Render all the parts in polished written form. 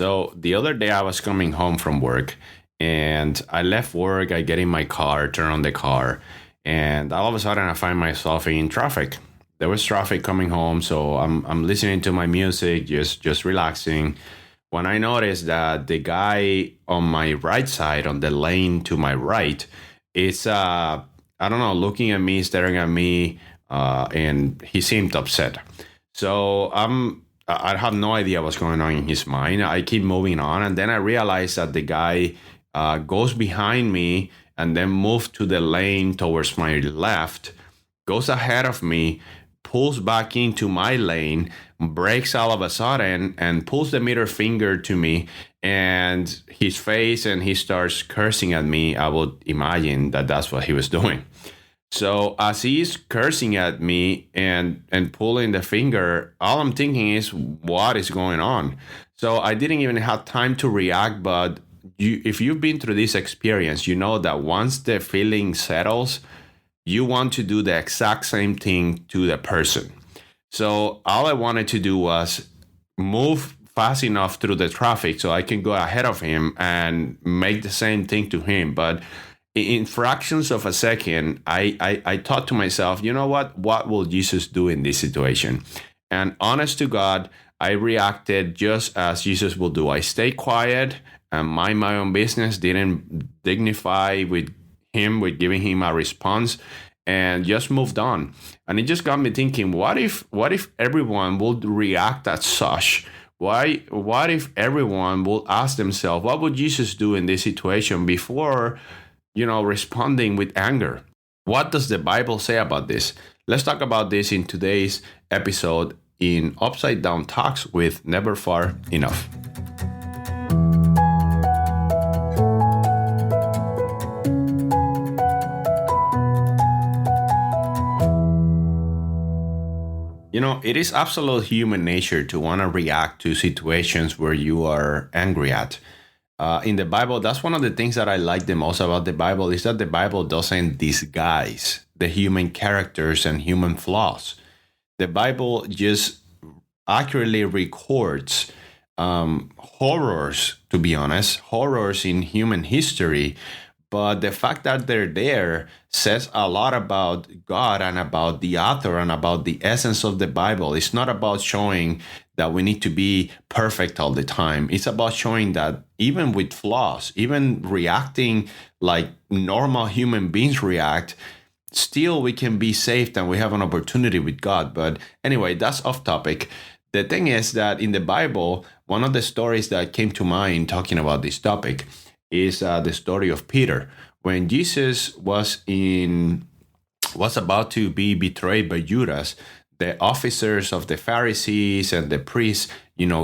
So the other day I was coming home from work and I left work. I get in my car, turn on the car, and all of a sudden I find myself in traffic. There was traffic coming home, so I'm listening to my music, just relaxing. When I noticed that the guy on my right side, on the lane to my right, is I don't know, looking at me, staring at me, and he seemed upset. So I have no idea what's going on in his mind. I keep moving on, and then I realize that the guy goes behind me and then moves to the lane towards my left, goes ahead of me, pulls back into my lane, brakes all of a sudden, and pulls the middle finger to me and his face, and he starts cursing at me. I would imagine that that's what he was doing. So as he's cursing at me and pulling the finger, all I'm thinking is, what is going on? So I didn't even have time to react. But if you've been through this experience, you know that once the feeling settles, you want to do the exact same thing to the person. So all I wanted to do was move fast enough through the traffic so I can go ahead of him and make the same thing to him. But in fractions of a second, I thought to myself, you know what? What will Jesus do in this situation? And honest to God, I reacted just as Jesus will do. I stayed quiet and mind my own business, didn't dignify with him, with giving him a response, and just moved on. And it just got me thinking, what if everyone would react as such? What if everyone will ask themselves, what would Jesus do in this situation before responding with anger? What does the Bible say about this? Let's talk about this in today's episode in Upside Down Talks with Never Far Enough. It is absolute human nature to want to react to situations where you are angry at. In the Bible, that's one of the things that I like the most about the Bible, is that the Bible doesn't disguise the human characters and human flaws. The Bible just accurately records horrors, to be honest, horrors in human history. But the fact that they're there says a lot about God and about the author and about the essence of the Bible. It's not about showing that we need to be perfect all the time. It's about showing that even with flaws, even reacting like normal human beings react, still we can be saved and we have an opportunity with God. But anyway, that's off topic. The thing is that in the Bible, one of the stories that came to mind talking about this topic is the story of Peter. When Jesus was about to be betrayed by Judas, the officers of the Pharisees and the priests,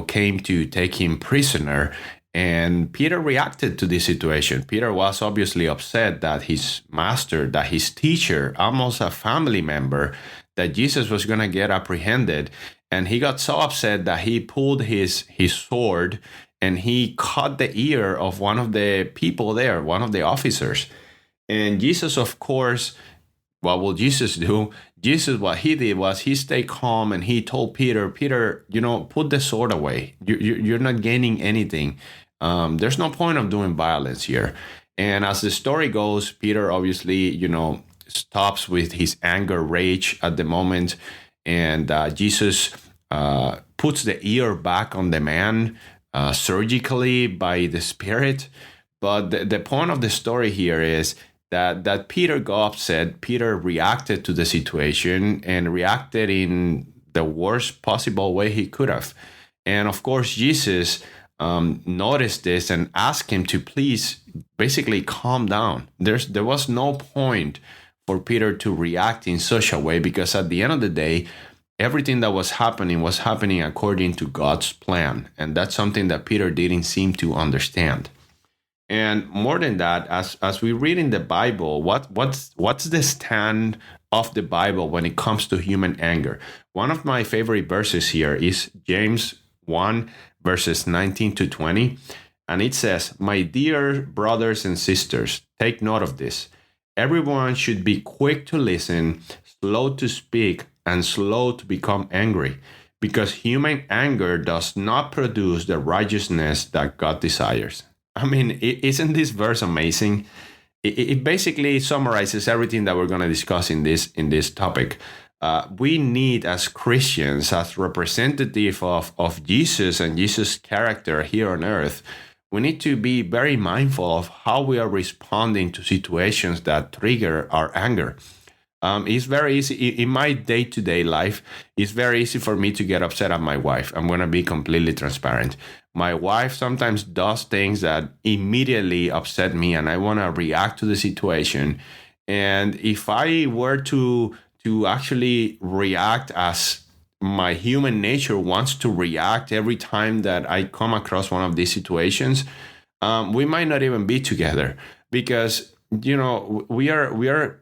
came to take him prisoner. And Peter reacted to this situation. Peter was obviously upset that his master, that his teacher, almost a family member, that Jesus was going to get apprehended. And he got so upset that he pulled his sword and he cut the ear of one of the people there, one of the officers. And Jesus, of course, what will Jesus do? Jesus, what he did was he stayed calm and he told Peter, put the sword away. You're not gaining anything. There's no point of doing violence here. And as the story goes, Peter obviously, stops with his anger, rage at the moment. And Jesus puts the ear back on the man, surgically by the Spirit. But the point of the story here is that Peter got upset. Peter reacted to the situation and reacted in the worst possible way he could have. And of course, Jesus noticed this and asked him to please basically calm down. There was no point for Peter to react in such a way, because at the end of the day, everything that was happening according to God's plan. And that's something that Peter didn't seem to understand. And more than that, as we read in the Bible, what's the stand of the Bible when it comes to human anger? One of my favorite verses here is James 1, verses 19 to 20. And it says, "My dear brothers and sisters, take note of this. Everyone should be quick to listen, slow to speak, and slow to become angry. because human anger does not produce the righteousness that God desires. I mean, isn't this verse amazing? It basically summarizes everything that we're going to discuss in this topic. We need, as Christians, as representative of Jesus and Jesus' character here on earth, we need to be very mindful of how we are responding to situations that trigger our anger. It's very easy in my day-to-day life. It's very easy for me to get upset at my wife. I'm going to be completely transparent. My wife sometimes does things that immediately upset me, and I want to react to the situation. And if I were to actually react as my human nature wants to react every time that I come across one of these situations, we might not even be together, because we are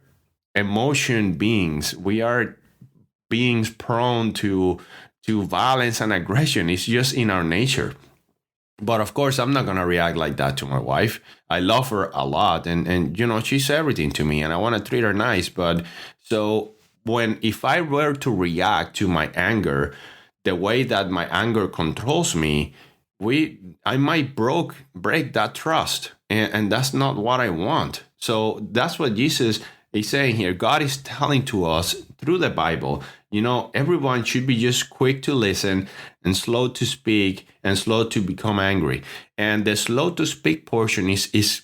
emotion beings. We are beings prone to violence and aggression. It's just in our nature. But of course, I'm not gonna react like that to my wife. I love her a lot, and she's everything to me, and I want to treat her nice. But so if I were to react to my anger the way that my anger controls me, I might break that trust, and that's not what I want. So that's what Jesus is saying here. God is telling to us through the Bible, everyone should be just quick to listen and slow to speak and slow to become angry. And the slow to speak portion is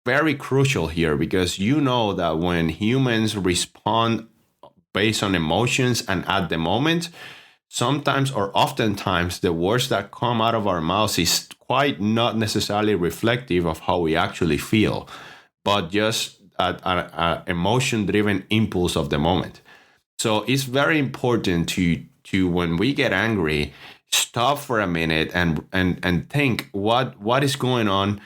very crucial here, because that when humans respond based on emotions and at the moment, sometimes or oftentimes the words that come out of our mouths is quite not necessarily reflective of how we actually feel, but just an emotion-driven impulse of the moment. So it's very important to when we get angry, stop for a minute and think what is going on.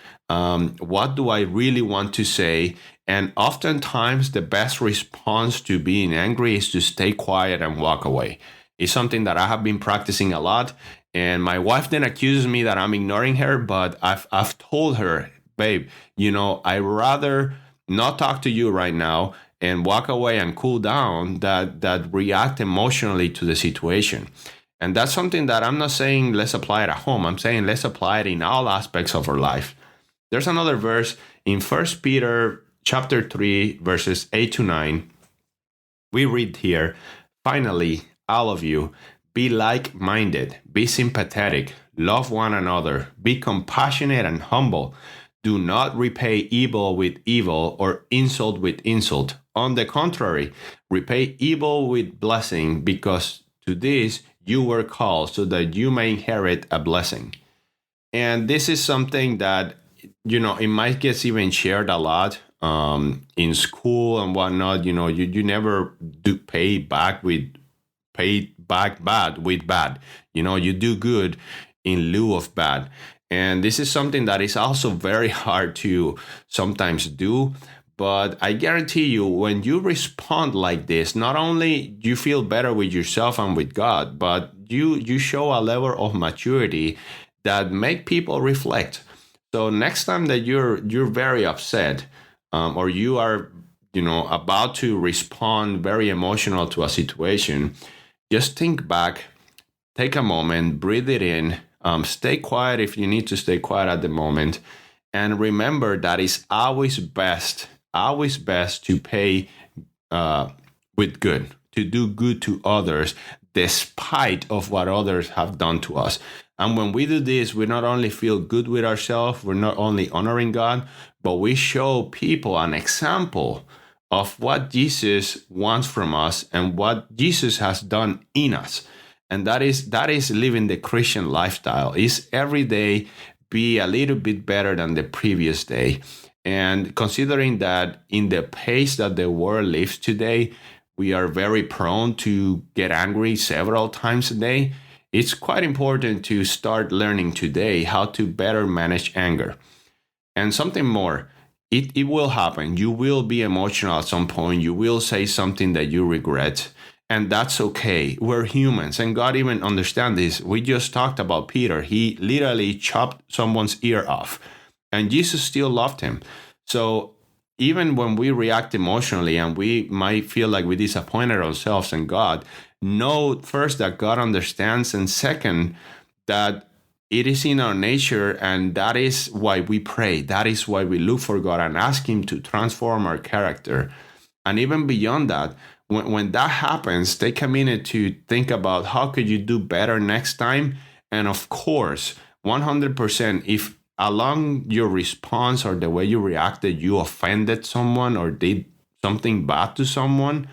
What do I really want to say? And oftentimes the best response to being angry is to stay quiet and walk away. It's something that I have been practicing a lot. And my wife then accuses me that I'm ignoring her, but I've told her, babe, I rather not talk to you right now and walk away and cool down that react emotionally to the situation. And that's something that I'm not saying let's apply it at home. I'm saying let's apply it in all aspects of our life. There's another verse in 1 Peter chapter 3, verses 8 to 9. We read here, finally, all of you, be like-minded, be sympathetic, love one another, be compassionate and humble. Do not repay evil with evil or insult with insult. On the contrary, repay evil with blessing, because to this you were called, so that you may inherit a blessing. And this is something that, it might get even shared a lot in school and whatnot. You never do pay back bad with bad. You do good in lieu of bad. And this is something that is also very hard to sometimes do. But I guarantee you, when you respond like this, not only you feel better with yourself and with God, but you show a level of maturity that make people reflect. So next time that you're very upset, or you are about to respond very emotional to a situation, just think back, take a moment, breathe it in. Stay quiet if you need to stay quiet at the moment. And remember that it's always best to pay with good, to do good to others, despite of what others have done to us. And when we do this, we not only feel good with ourselves, we're not only honoring God, but we show people an example of what Jesus wants from us and what Jesus has done in us. And that is living the Christian lifestyle. Is every day be a little bit better than the previous day. And considering that in the pace that the world lives today, we are very prone to get angry several times a day. It's quite important to start learning today how to better manage anger. And something more, it will happen. You will be emotional at some point. You will say something that you regret. And that's okay. We're humans, and God even understands this. We just talked about Peter. He literally chopped someone's ear off, and Jesus still loved him. So even when we react emotionally and we might feel like we disappointed ourselves and God, know first that God understands, and second, that it is in our nature, and that is why we pray. That is why we look for God and ask Him to transform our character. And even beyond that, when that happens, take a minute to think about how could you do better next time. And of course, 100%, if along your response or the way you reacted, you offended someone or did something bad to someone,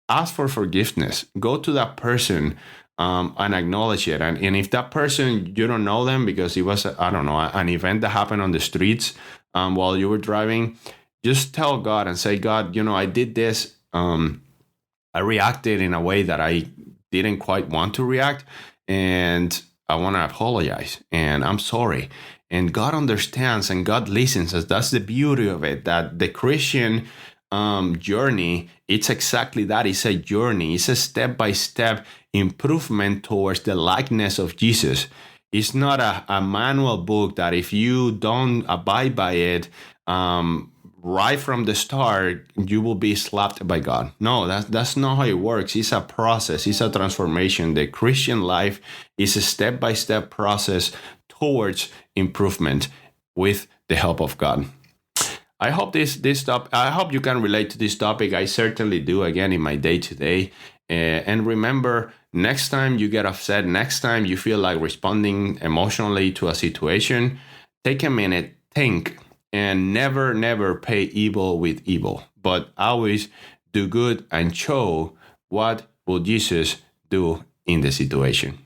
ask for forgiveness. Go to that person and acknowledge it. And if that person, you don't know them because it was, I don't know, an event that happened on the streets while you were driving, just tell God and say, God, I did this. I reacted in a way that I didn't quite want to react. And I want to apologize. And I'm sorry. And God understands and God listens. That's the beauty of it, that the Christian journey, it's exactly that. It's a journey. It's a step-by-step improvement towards the likeness of Jesus. It's not a manual book that if you don't abide by it right from the start, you will be slapped by God. No, that's not how it works. It's a process. It's a transformation. The Christian life is a step-by-step process towards improvement with the help of God. I hope I hope you can relate to this topic. I certainly do, again, in my day-to-day. And remember, next time you get upset, next time you feel like responding emotionally to a situation, take a minute, think, and never pay evil with evil, but always do good and show what will Jesus do in the situation.